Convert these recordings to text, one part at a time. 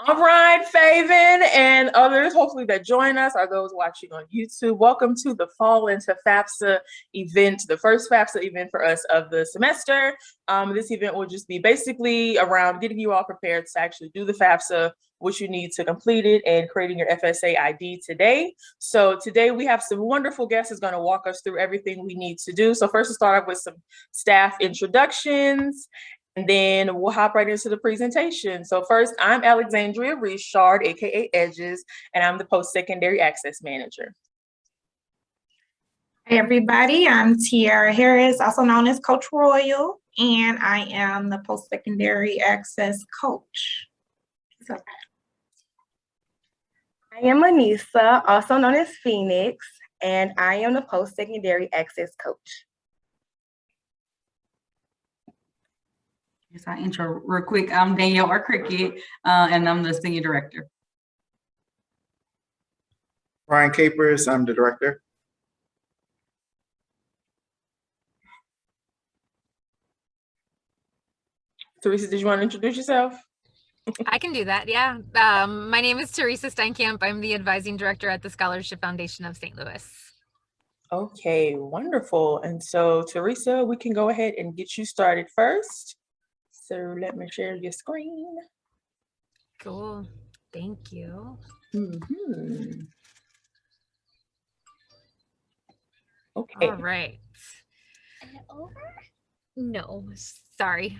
All right, Faven and others, hopefully that join us, are those watching on YouTube. Welcome to the Fall into FAFSA event, the first FAFSA event for us of the semester. This event will just be basically around getting you all prepared to actually do the FAFSA, what you need to complete it, and creating your FSA ID today. So today we have some wonderful guests who's going to walk us through everything we need to do. So first, we'll start off with some staff introductions, and then we'll hop right into the presentation. So first, I'm Alexandria Richard, aka Edges, and I'm the Post-Secondary Access Manager. Hey everybody, I'm Tiara Harris, also known as Coach Royal, and I am the Post-Secondary Access Coach. So, I am Anissa, also known as Phoenix, and I am the Post-Secondary Access Coach. Yes, I'll intro real quick. I'm Danielle Cricket, and I'm the Senior Director. Ryan Capers, I'm the Director. Teresa, did you want to introduce yourself? I can do that, yeah. My name is Teresa Steinkamp. I'm the Advising Director at the Scholarship Foundation of St. Louis. Okay, wonderful. And so, Teresa, we can go ahead and get you started first. So let me share your screen. Cool, thank you. Okay. All right. No, sorry.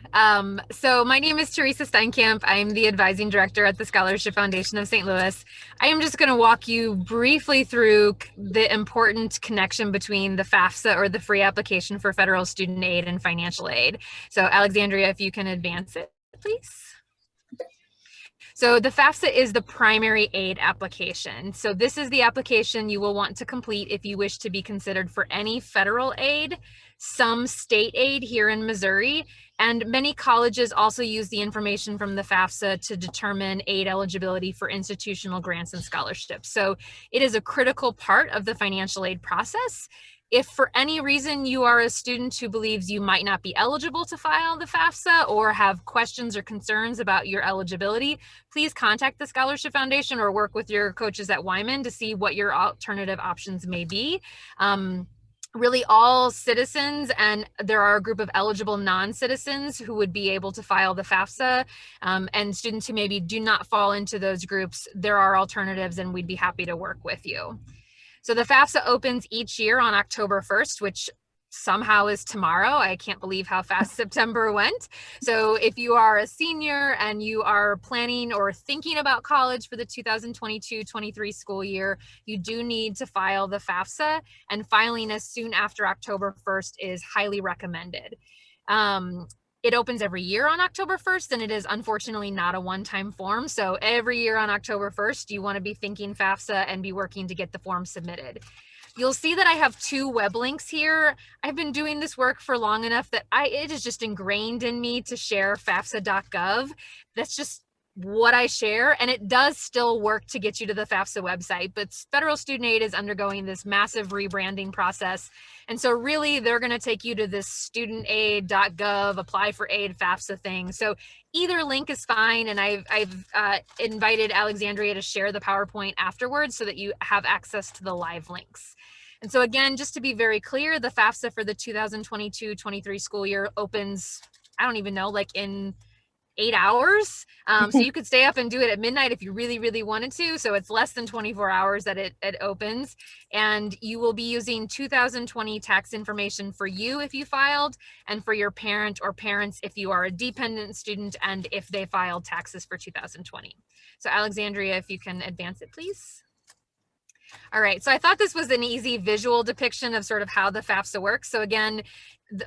So my name is Teresa Steinkamp. I'm the Advising Director at the Scholarship Foundation of St. Louis. I am just going to walk you briefly through the important connection between the FAFSA, or the Free Application for Federal Student Aid, and financial aid. So Alexandria, if you can advance it, please. So the FAFSA is the primary aid application. So this is the application you will want to complete if you wish to be considered for any federal aid, some state aid here in Missouri, and many colleges also use the information from the FAFSA to determine aid eligibility for institutional grants and scholarships. So it is a critical part of the financial aid process. If for any reason you are a student who believes you might not be eligible to file the FAFSA, or have questions or concerns about your eligibility, please contact the Scholarship Foundation or work with your coaches at Wyman to see what your alternative options may be. Really all citizens, and there are a group of eligible non-citizens who would be able to file the FAFSA, and students who maybe do not fall into those groups, there are alternatives and we'd be happy to work with you. So the FAFSA opens each year on October 1st, which somehow is tomorrow. I can't believe how fast September went. So if you are a senior and you are planning or thinking about college for the 2022-23 school year, you do need to file the FAFSA, and filing as soon after October 1st is highly recommended. It opens every year on October 1st, and it is unfortunately not a one-time form. So every year on October 1st, you want to be thinking FAFSA and be working to get the form submitted. You'll see that I have two web links here. I've been doing this work for long enough that it is just ingrained in me to share FAFSA.gov. That's just what I share, and it does still work to get you to the FAFSA website, but federal student aid is undergoing this massive rebranding process. And so really they're going to take you to this studentaid.gov, apply for aid FAFSA thing. So either link is fine. And I've invited Alexandria to share the PowerPoint afterwards so that you have access to the live links. And so again, just to be very clear, the FAFSA for the 2022-23 school year opens, I don't even know, like in 8 hours. So you could stay up and do it at midnight if you really, really wanted to. So it's less than 24 hours that it opens. And you will be using 2020 tax information for you if you filed, and for your parent or parents if you are a dependent student and if they filed taxes for 2020. So Alexandria, if you can advance it, please. All right, so I thought this was an easy visual depiction of sort of how the FAFSA works. So again,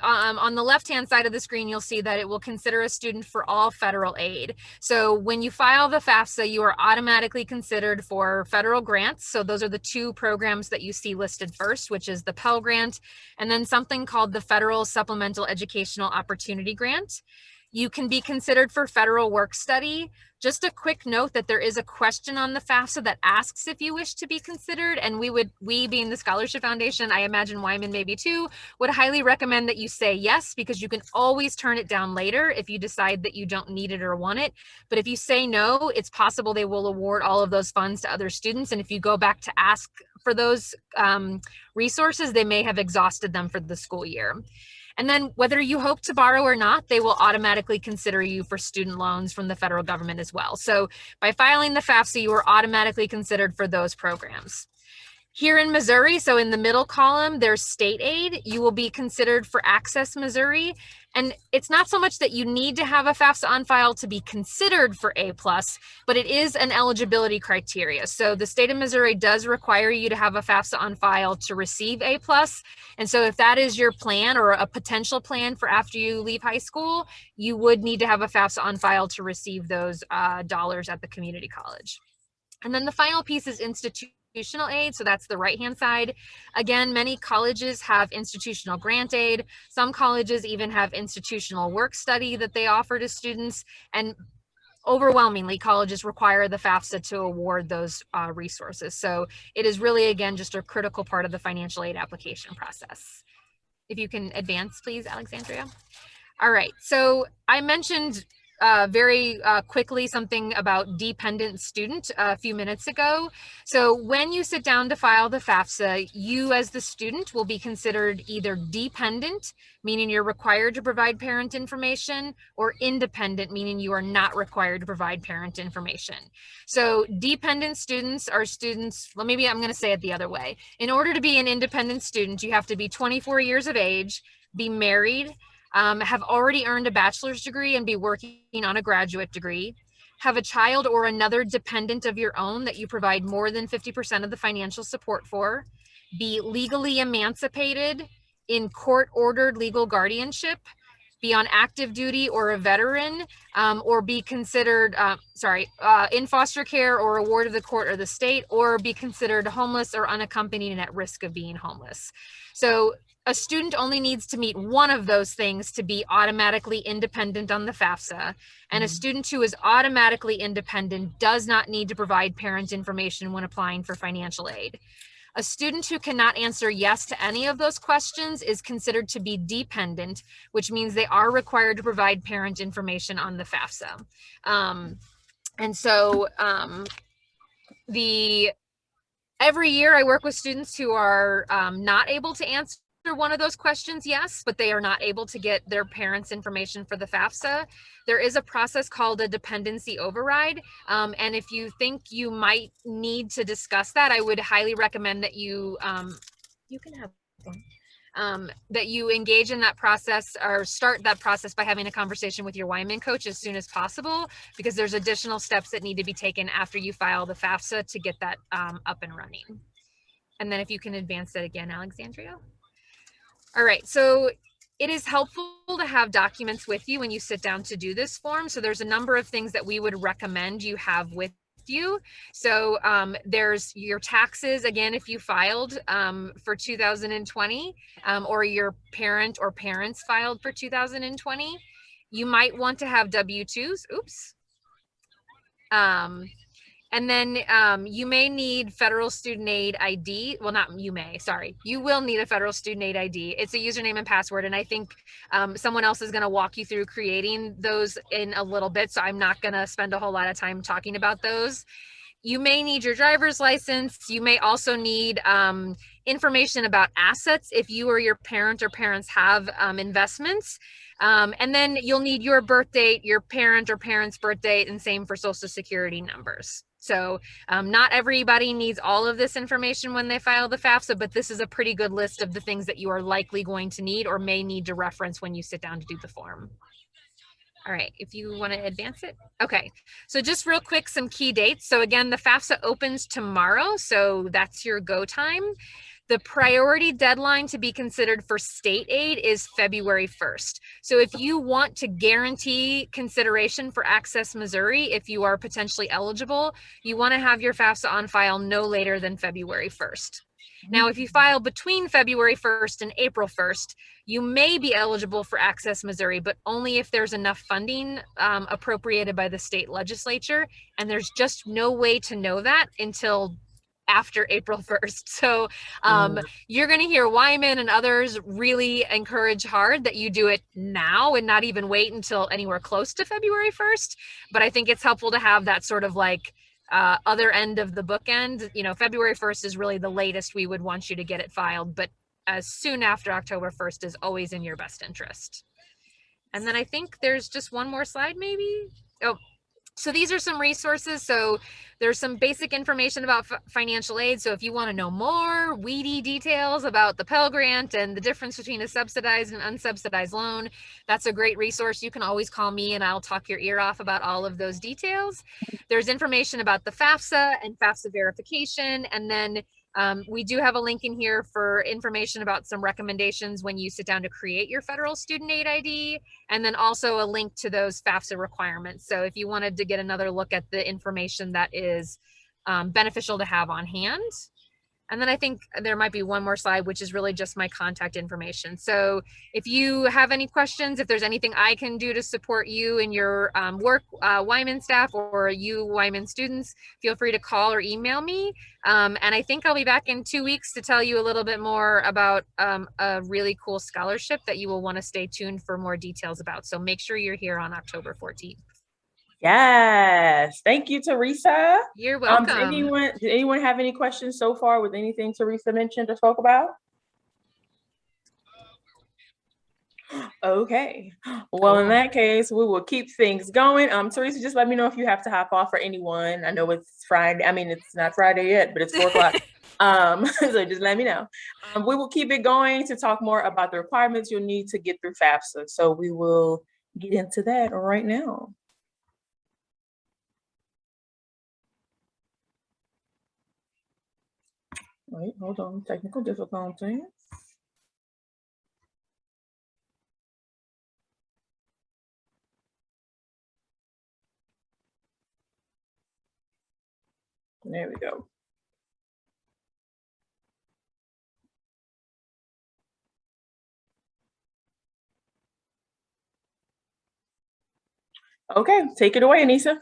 on the left-hand side of the screen, you'll see that it will consider a student for all federal aid. So when you file the FAFSA, you are automatically considered for federal grants. So those are the two programs that you see listed first, which is the Pell Grant, and then something called the Federal Supplemental Educational Opportunity Grant. You can be considered for federal work study. Just a quick note that there is a question on the FAFSA that asks if you wish to be considered, and we being the Scholarship Foundation, I imagine Wyman maybe too, would highly recommend that you say yes, because you can always turn it down later if you decide that you don't need it or want it. But if you say no, it's possible they will award all of those funds to other students, and if you go back to ask for those resources, they may have exhausted them for the school year. And then whether you hope to borrow or not, they will automatically consider you for student loans from the federal government as well. So by filing the FAFSA, you are automatically considered for those programs. Here in Missouri, so in the middle column, there's state aid. You will be considered for Access Missouri. And it's not so much that you need to have a FAFSA on file to be considered for A+, but it is an eligibility criteria. So the state of Missouri does require you to have a FAFSA on file to receive A+. And so if that is your plan or a potential plan for after you leave high school, you would need to have a FAFSA on file to receive those dollars at the community college. And then the final piece is institutional aid. So that's the right-hand side. Again, many colleges have institutional grant aid. Some colleges even have institutional work study that they offer to students. And overwhelmingly, colleges require the FAFSA to award those resources. So it is really, again, just a critical part of the financial aid application process. If you can advance, please, Alexandria. All right, so I mentioned very quickly something about dependent student a few minutes ago. So when you sit down to file the FAFSA, you as the student will be considered either dependent, meaning you're required to provide parent information, or independent, meaning you are not required to provide parent information. So dependent students are students, well, maybe I'm going to say it the other way. In order to be an independent student, you have to be 24 years of age, be married, have already earned a bachelor's degree and be working on a graduate degree, have a child or another dependent of your own that you provide more than 50% of the financial support for, be legally emancipated, in court-ordered legal guardianship, be on active duty or a veteran, or be considered, in foster care or a ward of the court or the state, or be considered homeless or unaccompanied and at risk of being homeless. So a student only needs to meet one of those things to be automatically independent on the FAFSA, and a student who is automatically independent does not need to provide parent information when applying for financial aid. A student who cannot answer yes to any of those questions is considered to be dependent, which means they are required to provide parent information on the FAFSA. Every year I work with students who are not able to answer one of those questions yes, but they are not able to get their parents' information for the FAFSA. There is a process called a dependency override. And if you think you might need to discuss that, I would highly recommend that you can have one. That you engage in that process or start that process by having a conversation with your Wyman coach as soon as possible, because there's additional steps that need to be taken after you file the FAFSA to get that up and running. And then if you can advance it again, Alexandria. All right, so it is helpful to have documents with you when you sit down to do this form. So there's a number of things that we would recommend you have with you. So there's your taxes, again, if you filed for 2020, or your parent or parents filed for 2020, you might want to have W-2s, oops. And then you may need federal student aid ID. Well, not you may, sorry. You will need a federal student aid ID. It's a username and password. And I think someone else is gonna walk you through creating those in a little bit. So I'm not gonna spend a whole lot of time talking about those. You may need your driver's license. You may also need information about assets if you or your parent or parents have investments. And then you'll need your birth date, your parent or parent's birth date, and same for social security numbers. So not everybody needs all of this information when they file the FAFSA, but this is a pretty good list of the things that you are likely going to need or may need to reference when you sit down to do the form. All right, if you want to advance it. Okay, so just real quick, some key dates. So again, the FAFSA opens tomorrow, so that's your go time. The priority deadline to be considered for state aid is February 1st. So if you want to guarantee consideration for Access Missouri, if you are potentially eligible, you want to have your FAFSA on file no later than February 1st. Now, if you file between February 1st and April 1st, you may be eligible for Access Missouri, but only if there's enough funding appropriated by the state legislature. And there's just no way to know that until after April 1st. So you're going to hear Wyman and others really encourage hard that you do it now and not even wait until anywhere close to February 1st. But I think it's helpful to have that sort of like other end of the bookend. You know, February 1st is really the latest we would want you to get it filed, but as soon after October 1st is always in your best interest. And then I think there's just one more slide maybe. Oh, so these are some resources. So there's some basic information about financial aid. So if you want to know more weedy details about the Pell Grant and the difference between a subsidized and unsubsidized loan, that's a great resource. You can always call me and I'll talk your ear off about all of those details. There's information about the FAFSA and FAFSA verification. And then we do have a link in here for information about some recommendations when you sit down to create your federal student aid ID, and then also a link to those FAFSA requirements. So if you wanted to get another look at the information that is beneficial to have on hand. And then I think there might be one more slide, which is really just my contact information. So if you have any questions, if there's anything I can do to support you in your work, Wyman staff or you Wyman students, feel free to call or email me. And I think I'll be back in 2 weeks to tell you a little bit more about a really cool scholarship that you will want to stay tuned for more details about. So make sure you're here on October 14th. Yes, thank you, Teresa. You're welcome. Did anyone have any questions so far with anything Teresa mentioned or spoke about? Okay, well, in that case, we will keep things going. Teresa, just let me know if you have to hop off for anyone. I know it's Friday. I mean, it's not Friday yet, but it's 4 o'clock. So just let me know. We will keep it going to talk more about the requirements you'll need to get through FAFSA. So we will get into that right now. Wait, hold on, technical difficulties. There we go. Okay, take it away, Anissa.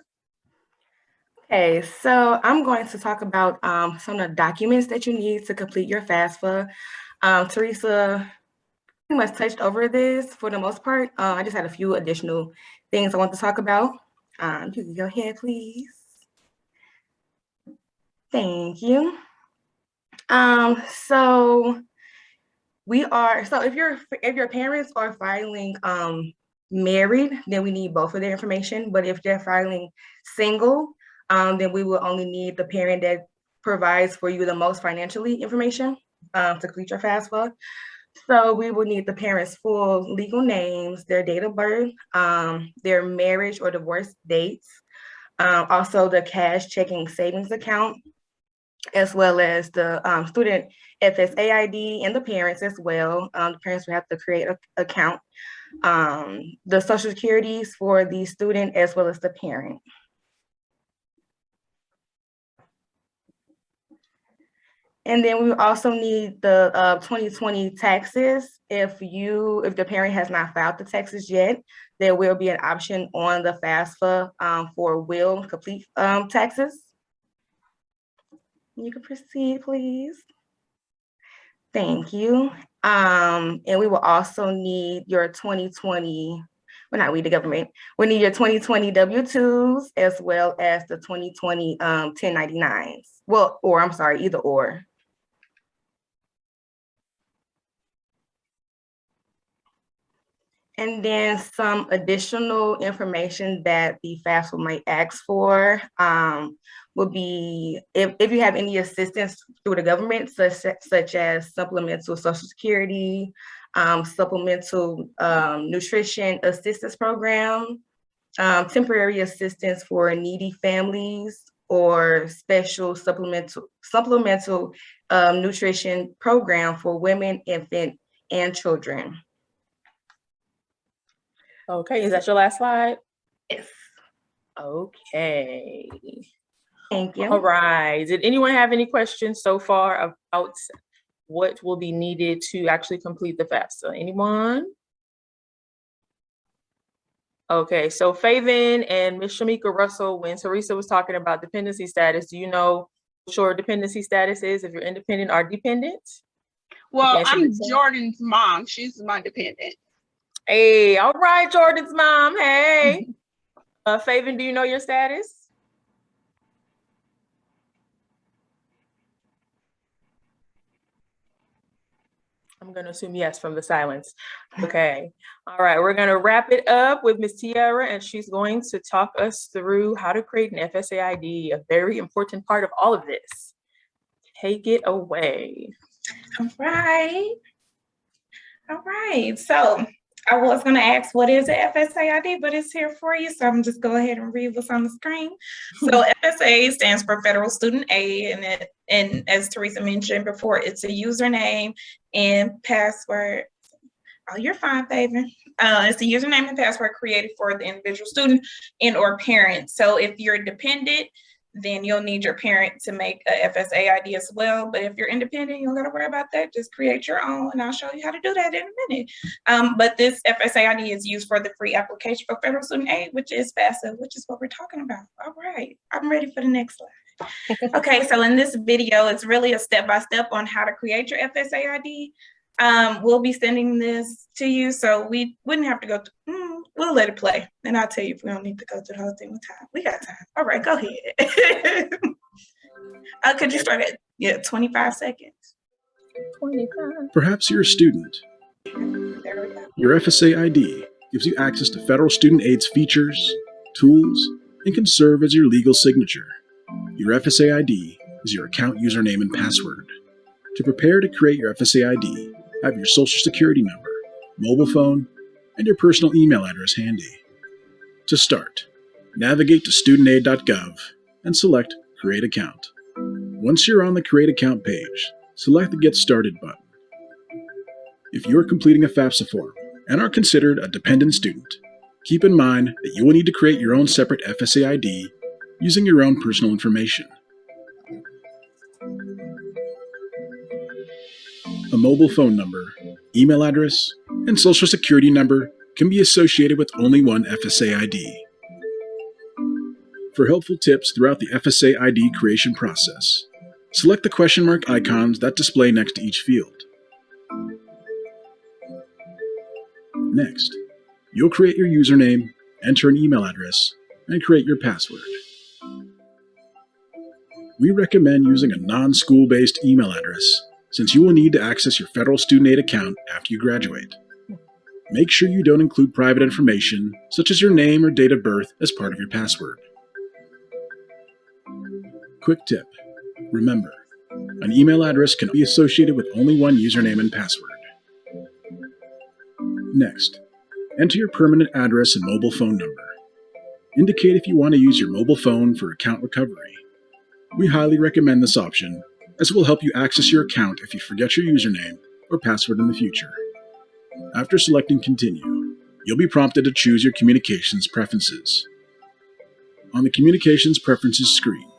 Okay, so I'm going to talk about some of the documents that you need to complete your FAFSA. Teresa pretty much touched over this for the most part. I just had a few additional things I want to talk about. You can go ahead, please. Thank you. So if your parents are filing married, then we need both of their information. But if they're filing single, then we will only need the parent that provides for you the most financially information to complete your FAFSA. So we will need the parents' full legal names, their date of birth, their marriage or divorce dates, also the cash checking savings account, as well as the student FSA ID and the parents as well. The parents will have to create an account, the social securities for the student as well as the parent. And then we also need the 2020 taxes. If the parent has not filed the taxes yet, there will be an option on the FAFSA for will complete taxes. You can proceed, please. Thank you. And we will also need your 2020, well, not we, the government. We need your 2020 W-2s as well as the 2020 1099s. Well, or I'm sorry, either or. And then some additional information that the FAFSA might ask for would be if you have any assistance through the government, such as supplemental Social Security, supplemental nutrition assistance program, temporary assistance for needy families, or special supplemental nutrition program for women, infant, and children. Okay, is that your last slide? Yes. Okay. Thank you. All right. Did anyone have any questions so far about what will be needed to actually complete the FAFSA? Anyone? Okay, so Faven and Ms. Shamika Russell, when Teresa was talking about dependency status, do you know what your dependency status is, if you're independent or dependent? Well, Answer I'm the same. Jordan's mom. She's my dependent. Hey, all right, Jordan's mom. Hey. Faven, do you know your status? I'm going to assume yes from the silence. Okay. All right. We're going to wrap it up with Ms. Tiara, and she's going to talk us through how to create an FSA ID, a very important part of all of this. Take it away. All right. All right. So I was going to ask, what is an FSA ID, but it's here for you. So I'm just go ahead and read what's on the screen. So FSA stands for Federal Student Aid. And as Teresa mentioned before, it's a username and password. Oh, you're fine, Faven. It's a username and password created for the individual student and or parent. So if you're dependent, then you'll need your parent to make a FSA ID as well. But if you're independent, you don't gotta worry about that. Just create your own, and I'll show you how to do that in a minute. But this FSA ID is used for the free application for federal student aid, which is FAFSA, which is what we're talking about. All right, I'm ready for the next slide. Okay, so in this video, it's really a step-by-step on how to create your FSA ID. We'll be sending this to you, so we wouldn't have to go through, we'll let it play, and I'll tell you if we don't need to go through the whole thing with time. We got time. All right, go ahead. Could you start at 25 seconds? 25. Perhaps you're a student. There we go. Your FSA ID gives you access to federal student aid's features, tools, and can serve as your legal signature. Your FSA ID is your account username and password. To prepare to create your FSA ID, have your social security number, mobile phone, and your personal email address handy. To start, navigate to studentaid.gov and select Create Account. Once you're on the Create Account page, select the Get Started button. If you are completing a FAFSA form and are considered a dependent student, keep in mind that you will need to create your own separate FSA ID using your own personal information. A mobile phone number, email address, and social security number can be associated with only one FSA ID. For helpful tips throughout the FSA ID creation process, select the question mark icons that display next to each field. Next, you'll create your username, enter an email address, and create your password. We recommend using a non-school-based email address since you will need to access your federal student aid account after you graduate. Make sure you don't include private information, such as your name or date of birth, as part of your password. Quick tip: remember, an email address can be associated with only one username and password. Next, enter your permanent address and mobile phone number. Indicate if you want to use your mobile phone for account recovery. We highly recommend this option, as it will help you access your account if you forget your username or password in the future. After selecting Continue, you'll be prompted to choose your communications preferences. On the Communications Preferences screen,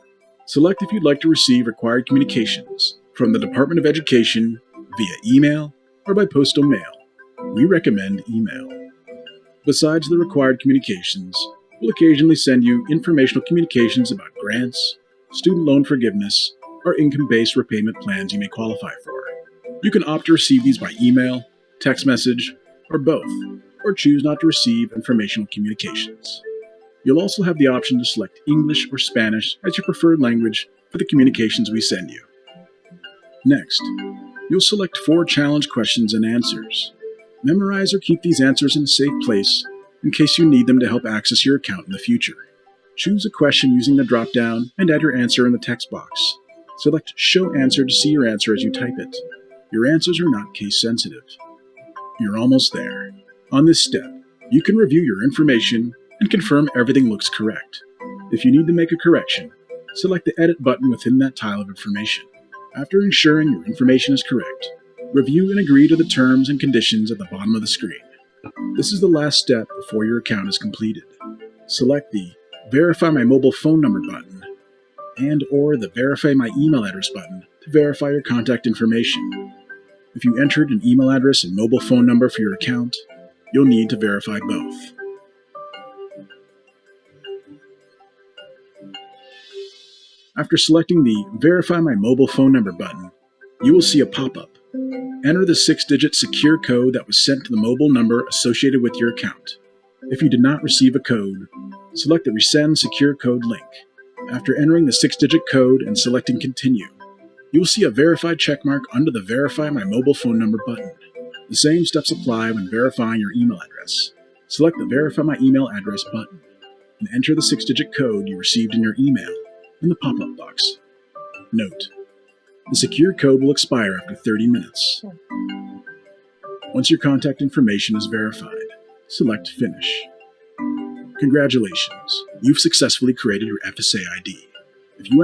select if you'd like to receive required communications from the Department of Education via email or by postal mail. We recommend email. Besides the required communications, we'll occasionally send you informational communications about grants, student loan forgiveness, or income-based repayment plans you may qualify for. You can opt to receive these by email, text message, or both, or choose not to receive informational communications. You'll also have the option to select English or Spanish as your preferred language for the communications we send you. Next, you'll select 4 challenge questions and answers. Memorize or keep these answers in a safe place in case you need them to help access your account in the future. Choose a question using the drop-down and add your answer in the text box. Select Show Answer to see your answer as you type it. Your answers are not case-sensitive. You're almost there. On this step, you can review your information and confirm everything looks correct. If you need to make a correction, select the Edit button within that tile of information. After ensuring your information is correct, review and agree to the terms and conditions at the bottom of the screen. This is the last step before your account is completed. Select the Verify My Mobile Phone Number button and/or the Verify My Email Address button to verify your contact information. If you entered an email address and mobile phone number for your account, you'll need to verify both. After selecting the Verify My Mobile Phone Number button, you will see a pop-up. Enter the 6-digit secure code that was sent to the mobile number associated with your account. If you did not receive a code, select the Resend Secure Code link. After entering the 6-digit code and selecting Continue, you will see a verified checkmark under the Verify My Mobile Phone Number button. The same steps apply when verifying your email address. Select the Verify My Email Address button and enter the 6-digit code you received in your email in the pop-up box. Note: the secure code will expire after 30 minutes. Once your contact information is verified, select Finish. Congratulations, you've successfully created your FSA ID. If you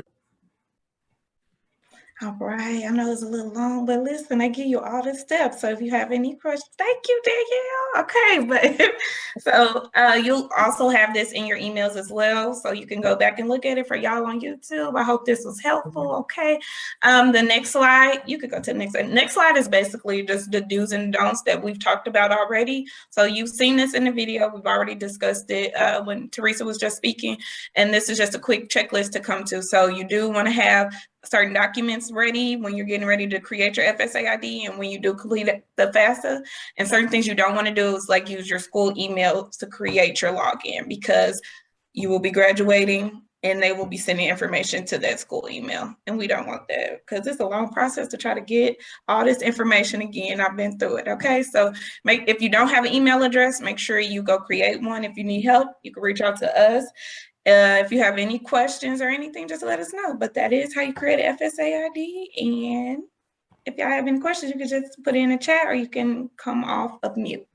All right, I know it's a little long, but listen, I give you all the steps. So if you have any questions, thank you, Danielle. Okay, but so you'll also have this in your emails as well. So you can go back and look at it for y'all on YouTube. I hope this was helpful. Okay. The next slide, you could go to the next slide. Next slide is basically just the do's and don'ts that we've talked about already. So you've seen this in the video. We've already discussed it when Teresa was just speaking. And this is just a quick checklist to come to. So you do want to have certain documents ready when you're getting ready to create your FSA ID and when you do complete the FAFSA. And certain things you don't want to do is like use your school email to create your login, because you will be graduating and they will be sending information to that school email. And we don't want that because it's a long process to try to get all this information again. I've been through it. Okay, so if you don't have an email address, make sure you go create one. If you need help, you can reach out to us. If you have any questions or anything, just let us know. But that is how you create an FSA ID. And if y'all have any questions, you can just put it in the chat or you can come off of mute.